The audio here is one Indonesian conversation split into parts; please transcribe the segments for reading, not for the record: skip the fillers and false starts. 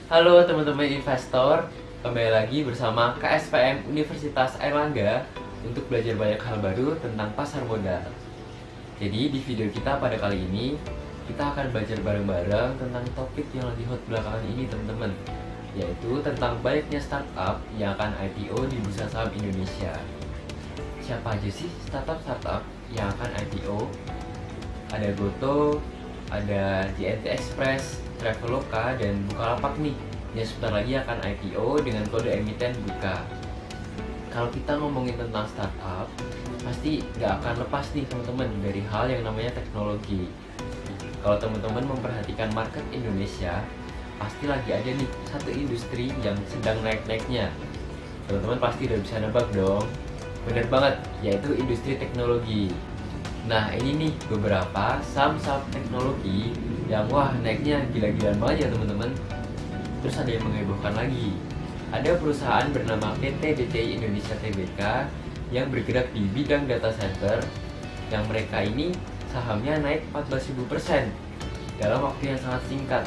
Halo teman-teman investor, kembali lagi bersama KSPM Universitas Airlangga untuk belajar banyak hal baru tentang pasar modal. Jadi di video kita pada kali ini, kita akan belajar bareng-bareng tentang topik yang lagi hot belakangan ini teman-teman, yaitu tentang banyaknya startup yang akan IPO di Bursa Saham Indonesia. Siapa aja sih startup-startup yang akan IPO? Ada Goto, ada JNT Express, Traveloka, dan Bukalapak nih yang sebentar lagi akan IPO dengan kode emiten BUKA. Kalau kita ngomongin tentang startup, pasti nggak akan lepas nih teman-teman dari hal yang namanya teknologi. Kalau teman-teman memperhatikan market Indonesia, pasti lagi ada nih satu industri yang sedang naik-naiknya. Teman-teman pasti udah bisa nebak dong. Bener banget, yaitu industri teknologi. Nah ini nih beberapa saham-saham teknologi yang wah naiknya gila-gilaan banget ya teman-teman. Terus ada yang menghebohkan lagi. Ada perusahaan bernama PT DCI Indonesia Tbk yang bergerak di bidang data center, yang mereka ini sahamnya naik 14.000% dalam waktu yang sangat singkat,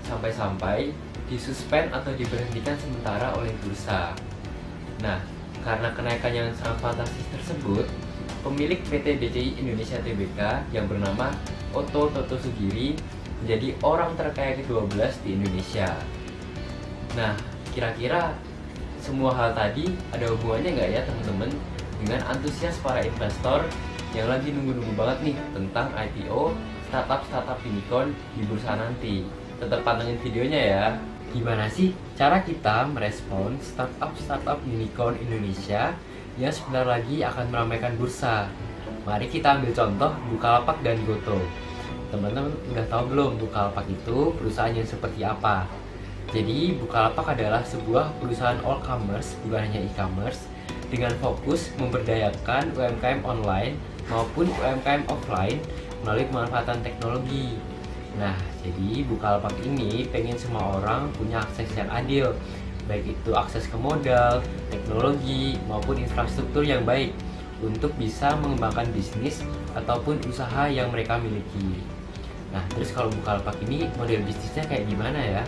sampai-sampai disuspend atau diberhentikan sementara oleh bursa. Nah, karena kenaikan yang sangat fantastis tersebut, pemilik PT DCI Indonesia Tbk yang bernama Otto Toto Sugiri menjadi orang terkaya ke-12 di Indonesia. Nah, kira-kira semua hal tadi ada hubungannya nggak ya teman-teman dengan antusias para investor yang lagi nunggu-nunggu banget nih tentang IPO startup-startup unicorn di bursa nanti? Tetap pantengin videonya ya. Gimana sih cara kita merespon startup-startup unicorn Indonesia yang sebentar lagi akan meramaikan bursa? Mari kita ambil contoh Bukalapak dan Goto. Teman-teman udah tahu belum Bukalapak itu perusahaan yang seperti apa? Jadi Bukalapak adalah sebuah perusahaan all commerce, bukan hanya e-commerce, dengan fokus memberdayakan UMKM online maupun UMKM offline melalui pemanfaatan teknologi. Nah, jadi Bukalapak ini pengen semua orang punya akses yang adil, baik itu akses ke modal, teknologi, maupun infrastruktur yang baik untuk bisa mengembangkan bisnis ataupun usaha yang mereka miliki. Nah, terus kalau Bukalapak ini model bisnisnya kayak gimana ya?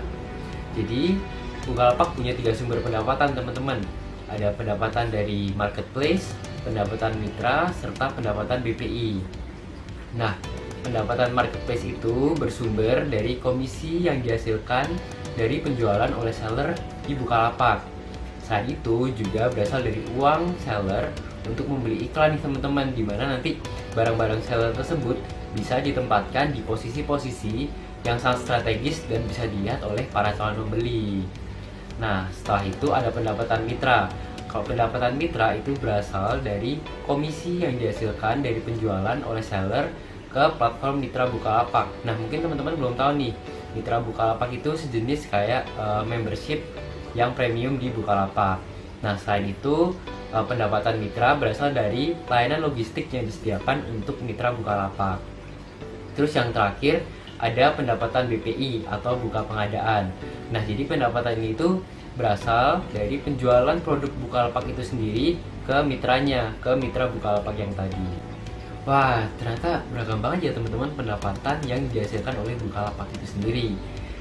Jadi, Bukalapak punya 3 sumber pendapatan teman-teman. Ada pendapatan dari marketplace, pendapatan mitra, serta pendapatan BPI. Nah, pendapatan marketplace itu bersumber dari komisi yang dihasilkan dari penjualan oleh seller di Bukalapak. Selain itu juga berasal dari uang seller untuk membeli iklan nih teman-teman, di mana nanti barang-barang seller tersebut bisa ditempatkan di posisi-posisi yang sangat strategis dan bisa dilihat oleh para calon pembeli. Nah, setelah itu ada pendapatan mitra. Kalau pendapatan mitra itu berasal dari komisi yang dihasilkan dari penjualan oleh seller ke platform mitra Bukalapak. Nah, mungkin teman-teman belum tahu nih, mitra Bukalapak itu sejenis kayak membership yang premium di Bukalapak. Nah, selain itu pendapatan mitra berasal dari layanan logistik yang disediakan untuk mitra Bukalapak. Terus yang terakhir ada pendapatan BPI atau buka pengadaan. Nah, jadi pendapatan ini itu berasal dari penjualan produk Bukalapak itu sendiri ke mitranya, ke mitra Bukalapak yang tadi. Wah, ternyata beragam banget ya teman-teman pendapatan yang dihasilkan oleh Bukalapak itu sendiri.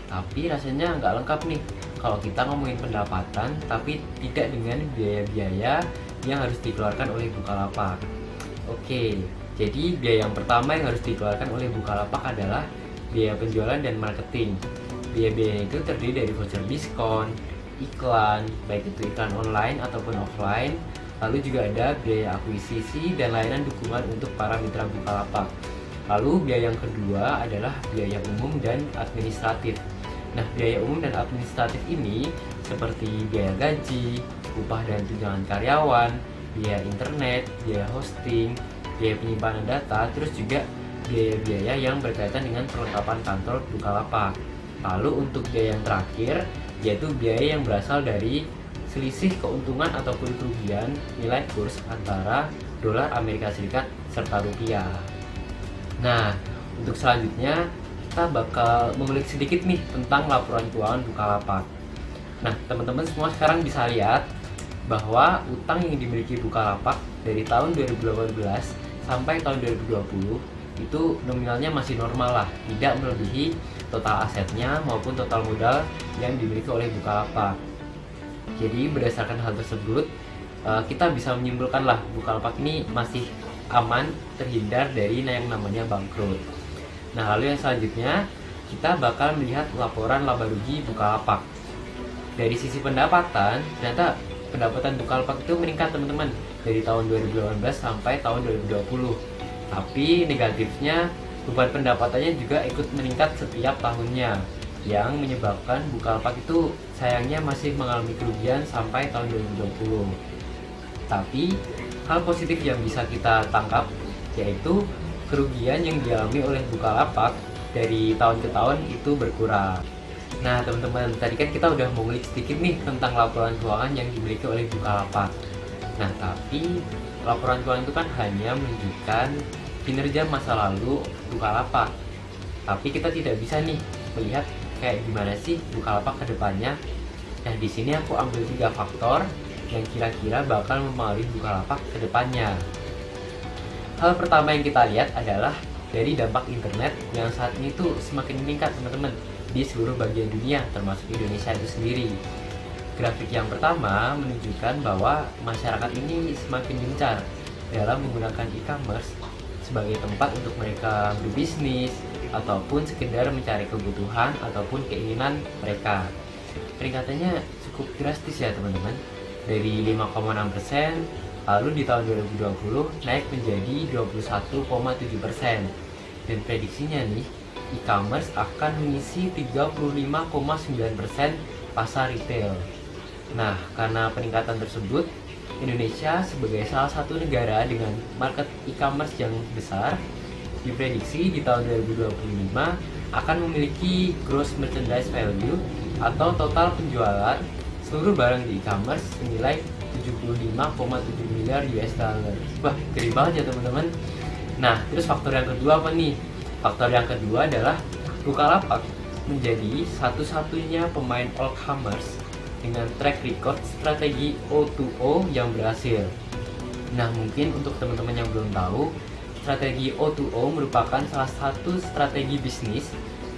Tapi rasanya nggak lengkap nih kalau kita ngomongin pendapatan tapi tidak dengan biaya-biaya yang harus dikeluarkan oleh Bukalapak. Oke, jadi biaya yang pertama yang harus dikeluarkan oleh Bukalapak adalah biaya penjualan dan marketing. Biaya-biaya itu terdiri dari voucher diskon, iklan, baik itu iklan online ataupun offline. Lalu juga ada biaya akuisisi dan layanan dukungan untuk para mitra Bukalapak. Lalu biaya yang kedua adalah biaya umum dan administratif. Nah, biaya umum dan administratif ini seperti biaya gaji, upah dan tunjangan karyawan, biaya internet, biaya hosting, biaya penyimpanan data, terus juga biaya-biaya yang berkaitan dengan perlengkapan kantor Bukalapak. Lalu untuk biaya yang terakhir yaitu biaya yang berasal dari selisih keuntungan ataupun kerugian nilai kurs antara dolar Amerika Serikat serta rupiah. Nah, untuk selanjutnya kita bakal mengulik sedikit nih tentang laporan keuangan Bukalapak. Nah, teman-teman semua sekarang bisa lihat bahwa utang yang dimiliki Bukalapak dari tahun 2018 sampai tahun 2020 itu nominalnya masih normal lah, tidak melebihi total asetnya maupun total modal yang dimiliki oleh Bukalapak. Jadi berdasarkan hal tersebut, kita bisa menyimpulkan lah Bukalapak ini masih aman terhindar dari yang namanya bangkrut. Nah, lalu yang selanjutnya kita bakal melihat laporan laba rugi Bukalapak. Dari sisi pendapatan, ternyata pendapatan Bukalapak itu meningkat teman-teman dari tahun 2018 sampai tahun 2020. Tapi negatifnya beban pendapatannya juga ikut meningkat setiap tahunnya, yang menyebabkan Bukalapak itu sayangnya masih mengalami kerugian sampai tahun 2020. Tapi hal positif yang bisa kita tangkap yaitu kerugian yang dialami oleh Bukalapak dari tahun ke tahun itu berkurang. Nah teman-teman, tadi kan kita udah mengulik sedikit nih tentang laporan keuangan yang dimiliki oleh Bukalapak. Nah tapi laporan keuangan itu kan hanya menunjukkan kinerja masa lalu Bukalapak. Tapi kita tidak bisa nih melihat kayak gimana sih Bukalapak ke depannya. Nah di sini aku ambil 3 faktor yang kira-kira bakal mempengaruhi Bukalapak ke depannya. Hal pertama yang kita lihat adalah dari dampak internet yang saat ini tuh semakin meningkat teman-teman di seluruh bagian dunia termasuk Indonesia itu sendiri. Grafik yang pertama menunjukkan bahwa masyarakat ini semakin gencar dalam menggunakan e-commerce sebagai tempat untuk mereka berbisnis ataupun sekedar mencari kebutuhan ataupun keinginan mereka. Peningkatannya cukup drastis ya teman-teman, dari 5,6% lalu di tahun 2020 naik menjadi 21,7%. Dan prediksinya nih, e-commerce akan mengisi 35,9% pasar retail. Nah, karena peningkatan tersebut, Indonesia sebagai salah satu negara dengan market e-commerce yang besar, diprediksi di tahun 2025 akan memiliki gross merchandise value atau total penjualan seluruh barang di e-commerce senilai 75,7 miliar US dollar. Wah, gede banget ya teman-teman. Nah, terus faktor yang kedua apa nih? Faktor yang kedua adalah Bukalapak menjadi satu-satunya pemain all-commerce dengan track record strategi O2O yang berhasil. Nah, mungkin untuk teman-teman yang belum tahu, strategi O2O merupakan salah satu strategi bisnis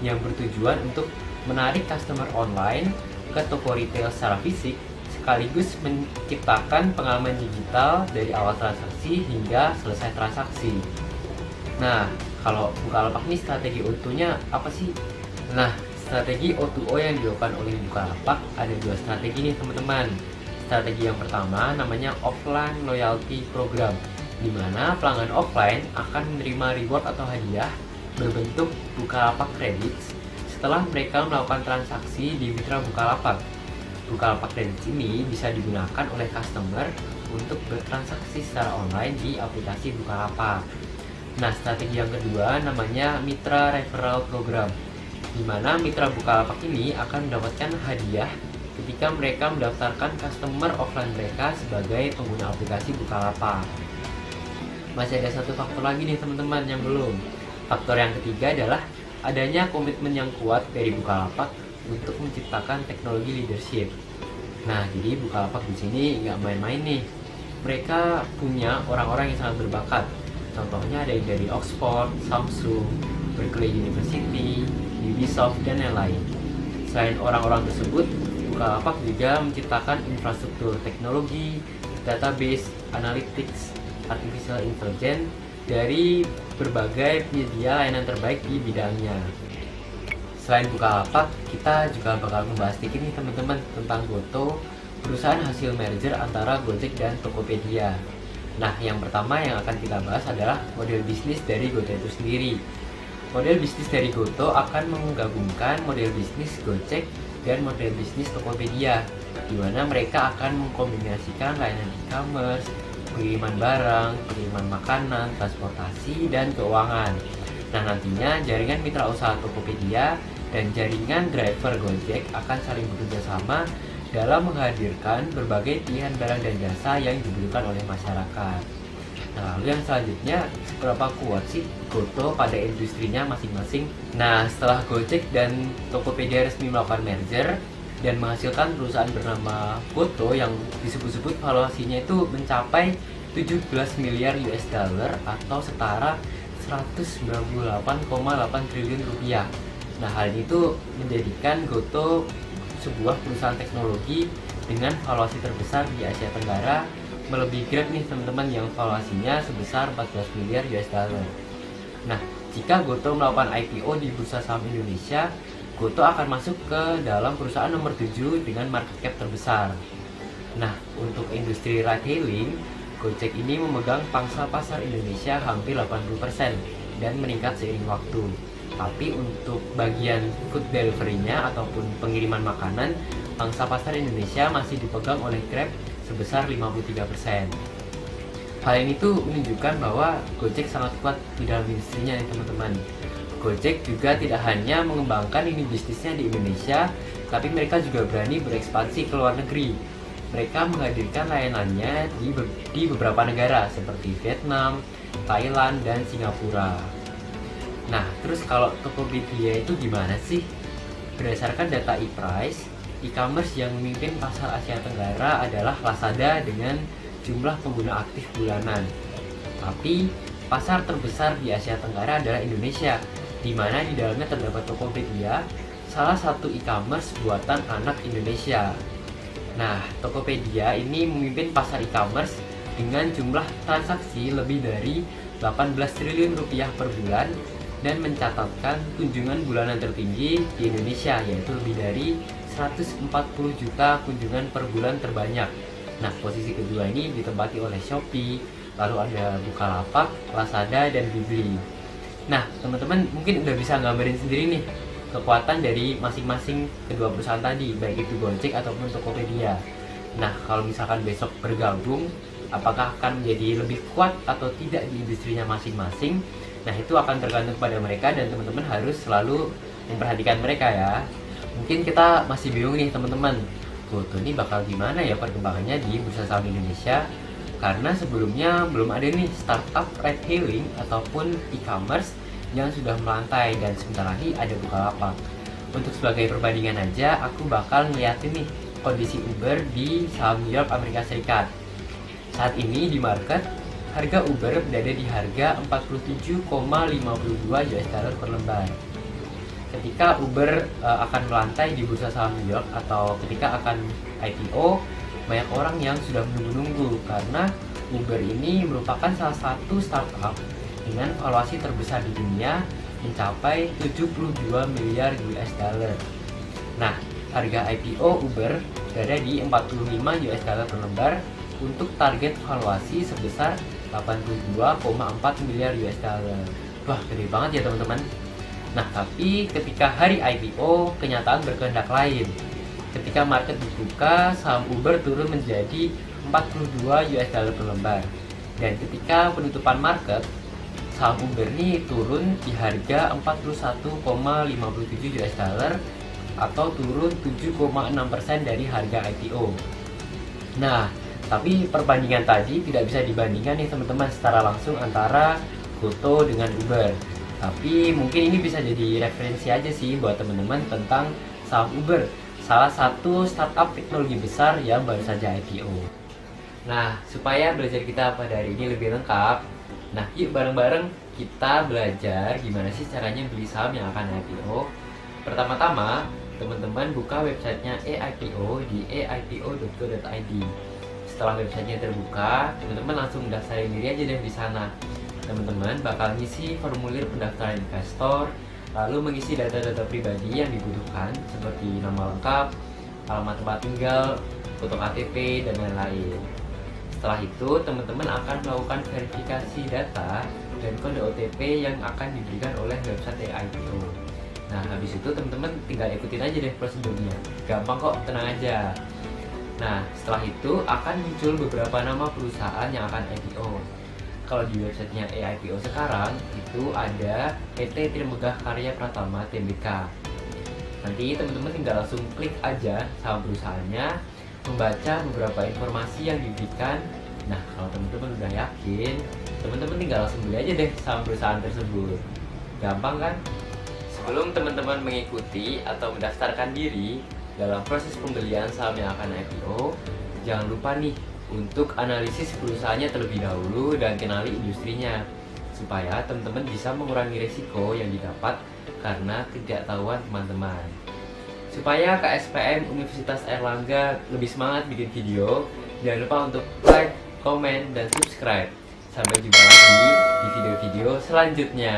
yang bertujuan untuk menarik customer online ke toko retail secara fisik sekaligus menciptakan pengalaman digital dari awal transaksi hingga selesai transaksi. Nah, kalau Bukalapak ini strategi O2-nya apa sih? Nah, strategi O2O yang dilakukan oleh Bukalapak ada 2 strategi nih teman-teman. Strategi yang pertama namanya offline loyalty program, di mana pelanggan offline akan menerima reward atau hadiah berbentuk Bukalapak Credits setelah mereka melakukan transaksi di mitra Bukalapak. Bukalapak Credits ini bisa digunakan oleh customer untuk bertransaksi secara online di aplikasi Bukalapak. Nah, strategi yang kedua namanya Mitra Referral Program, di mana mitra Bukalapak ini akan mendapatkan hadiah ketika mereka mendaftarkan customer offline mereka sebagai pengguna aplikasi Bukalapak. Masih ada satu faktor lagi nih teman-teman yang belum. Faktor yang ketiga adalah adanya komitmen yang kuat dari Bukalapak untuk menciptakan teknologi leadership. Nah, jadi Bukalapak di sini nggak main-main nih. Mereka punya orang-orang yang sangat berbakat. Contohnya ada yang dari Oxford, Samsung, Berkeley University, Ubisoft, dan yang lain. Selain orang-orang tersebut, Bukalapak juga menciptakan infrastruktur teknologi, database, analytics, artificial intelligence dari berbagai penyedia layanan terbaik di bidangnya. Selain Bukalapak, kita juga bakal membahas sedikit nih teman-teman tentang Goto, perusahaan hasil merger antara Gojek dan Tokopedia. Nah, yang pertama yang akan kita bahas adalah model bisnis dari Goto itu sendiri. Model bisnis dari Goto akan menggabungkan model bisnis Gojek dan model bisnis Tokopedia, di mana mereka akan mengkombinasikan layanan e-commerce, pengiriman barang, pengiriman makanan, transportasi, dan keuangan. Nah, nantinya jaringan mitra usaha Tokopedia dan jaringan driver Gojek akan saling bekerja sama dalam menghadirkan berbagai pilihan barang dan jasa yang dibutuhkan oleh masyarakat. Nah, lalu yang selanjutnya, seberapa kuat sih Goto pada industrinya masing-masing? Nah, setelah Gojek dan Tokopedia resmi melakukan merger dan menghasilkan perusahaan bernama Goto yang disebut-sebut valuasinya itu mencapai 17 miliar US dollar atau setara 198,8 triliun rupiah. Nah, hal ini tuh menjadikan Gotoh sebuah perusahaan teknologi dengan valuasi terbesar di Asia Tenggara, melebihi Grab nih teman-teman yang valuasinya sebesar 14 miliar US dollar. Nah, jika Gotoh melakukan IPO di Bursa Saham Indonesia, Gotoh akan masuk ke dalam perusahaan nomor 7 dengan market cap terbesar. Nah, untuk industri ride-hailing, Gojek ini memegang pangsa pasar Indonesia hampir 80% dan meningkat seiring waktu. Tapi untuk bagian food delivery-nya ataupun pengiriman makanan, pangsa pasar Indonesia masih dipegang oleh Grab sebesar 53%. Hal ini tuh menunjukkan bahwa Gojek sangat kuat di dalam industrinya nih teman-teman. Gojek juga tidak hanya mengembangkan ini bisnisnya di Indonesia, tapi mereka juga berani berekspansi ke luar negeri. Mereka menghadirkan layanannya di beberapa negara seperti Vietnam, Thailand, dan Singapura. Nah, terus kalau Tokopedia itu gimana sih? Berdasarkan data ePrice, e-commerce yang memimpin pasar Asia Tenggara adalah Lazada dengan jumlah pengguna aktif bulanan. Tapi pasar terbesar di Asia Tenggara adalah Indonesia, di mana di dalamnya terdapat Tokopedia, salah satu e-commerce buatan anak Indonesia. Nah, Tokopedia ini memimpin pasar e-commerce dengan jumlah transaksi lebih dari 18 triliun rupiah per bulan dan mencatatkan kunjungan bulanan tertinggi di Indonesia, yaitu lebih dari 140 juta kunjungan per bulan terbanyak. Nah, posisi kedua ini ditempati oleh Shopee, lalu ada Bukalapak, Lazada, dan Bibli. Nah, teman-teman mungkin udah bisa gambarin sendiri nih kekuatan dari masing-masing kedua perusahaan tadi, baik itu Gojek ataupun Tokopedia. Nah, kalau misalkan besok bergabung, apakah akan menjadi lebih kuat atau tidak di industrinya masing-masing? Nah, itu akan tergantung pada mereka dan teman-teman harus selalu memperhatikan mereka ya. Mungkin kita masih bingung nih teman-teman, Gotoh ini bakal gimana ya perkembangannya di Bursa Saham Indonesia? Karena sebelumnya belum ada nih startup ride-hailing ataupun e-commerce yang sudah melantai dan sebentar lagi ada Bukalapak. Untuk sebagai perbandingan aja, aku bakal ngeliatin nih kondisi Uber di saham New York Amerika Serikat. Saat ini di market, harga Uber berada di harga 47,52 US dollar per lembar. Ketika Uber akan melantai di bursa saham New York atau ketika akan IPO, banyak orang yang sudah menunggu-nunggu karena Uber ini merupakan salah satu startup dengan valuasi terbesar di dunia mencapai 72 miliar US dollar. Nah, harga IPO Uber berada di 45 US dollar per lembar untuk target valuasi sebesar 82,4 miliar US dollar. Wah, gede banget ya teman-teman. Nah, tapi ketika hari IPO, kenyataan berkehendak lain. Ketika market dibuka, saham Uber turun menjadi 42 US dollar per lembar. Dan ketika penutupan market, saham Uber ini turun di harga 41,57 US dollar atau turun 7,6% dari harga IPO. Nah, tapi perbandingan tadi tidak bisa dibandingkan nih teman-teman secara langsung antara Gotoh dengan Uber. Tapi mungkin ini bisa jadi referensi aja sih buat teman-teman tentang saham Uber, salah satu startup teknologi besar yang baru saja IPO. Nah, supaya belajar kita pada hari ini lebih lengkap, nah yuk bareng-bareng kita belajar gimana sih caranya beli saham yang akan IPO. Pertama-tama, teman-teman buka websitenya eIPO di eipo.co.id. Setelah websitenya terbuka, teman-teman langsung mendaftarin diri aja deh di sana. Teman-teman bakal ngisi formulir pendaftaran investor, lalu mengisi data-data pribadi yang dibutuhkan seperti nama lengkap, alamat tempat tinggal, foto KTP, dan lain-lain. Setelah itu, teman-teman akan melakukan verifikasi data dan kode OTP yang akan diberikan oleh website eIPO. Nah, habis itu teman-teman tinggal ikutin aja deh prosedurnya. Gampang kok, tenang aja. Nah, setelah itu akan muncul beberapa nama perusahaan yang akan IPO. Kalau di websitenya eIPO sekarang, itu ada PT Trimegah Karya Pratama Tbk. Nanti teman-teman tinggal langsung klik aja saham perusahaannya, membaca beberapa informasi yang diberikan. Nah, kalau teman-teman udah yakin, teman-teman tinggal langsung beli aja deh saham perusahaan tersebut. Gampang kan? Sebelum teman-teman mengikuti atau mendaftarkan diri dalam proses pembelian saham yang akan IPO, jangan lupa nih untuk analisis perusahaannya terlebih dahulu dan kenali industrinya. supaya teman-teman bisa mengurangi risiko yang didapat karena ketidaktahuan teman-teman. Supaya KSPM Universitas Airlangga lebih semangat bikin video, jangan lupa untuk like, komen, dan subscribe. Sampai jumpa lagi di video-video selanjutnya.